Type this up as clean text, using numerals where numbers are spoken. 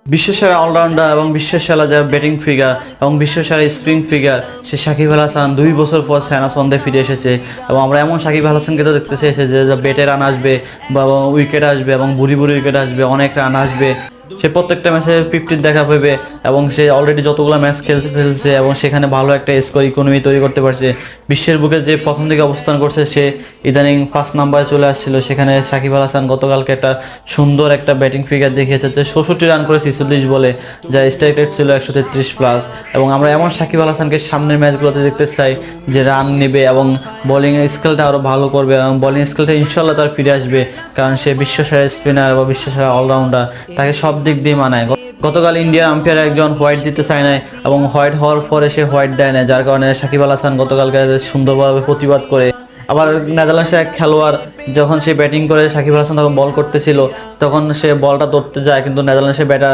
বিশ্বসেরা allrounder এবং বিশ্বসেরা যারা batting figure এবং বিশ্বসেরা স্পিন ফিগার সে সাকিব আল হাসান 2 বছর পর সায়না সন্দে ফিরে এসেছে। এবং আমরা এমন সাকিব আল হাসানকে তো দেখতে চেয়েছি যে ব্যাটে রান আসবে বা উইকেট আসবে এবং বুড়ি বুড়ি উইকেট আসবে, অনেক রান আসবে, সে প্রত্যেকটা ম্যাচে 50 দেখা পাবে এবং সে অলরেডি যতগুলো ম্যাচ ফেলছে এবং সেখানে ভালো একটা স্কোর ইকোনমি তৈরি করতে পারছে। বিশ্বের বুকে যে প্রথম দিকে অবস্থান করছে সে ইদানিং 5 নম্বরে চলে আসছিল, সেখানে সাকিব আল হাসান গতকালকে একটা সুন্দর একটা ব্যাটিং ফিগার দেখিয়েছে যে 66 রান করে 46 বলে, যা স্ট্রাইক রেট ছিল 133+। এবং আমরা এমন সাকিব আল হাসানকে সামনের ম্যাচগুলোতে দেখতে চাই যে রান নেবে এবং বোলিং স্কিলটা আরও ভালো করবে এবং বোলিং স্কিলটা ইনশাল্লাহ তার ফিরে আসবে, কারণ সে বিশ্বসেরা স্পিনার বা বিশ্বসেরা অলরাউন্ডার, তাকে সব দিক দিয়ে মানায়। গতকাল ইন্ডিয়ার আম্পায়ার একজন হোয়াইট দিতে চায় না এবং হোয়াইট হওয়ার পরে সে হোয়াইট দেয় না, যার কারণে সাকিব আল হাসান গতকালকে সুন্দরভাবে প্রতিবাদ করে। আবার নেদারল্যান্ডসের এক খেলোয়াড় যখন সে ব্যাটিং করে সাকিব আল হাসান তখন বল করতেছিল, তখন সে বলটা ধরতে যায় কিন্তু নেদারল্যান্ডসের ব্যাটার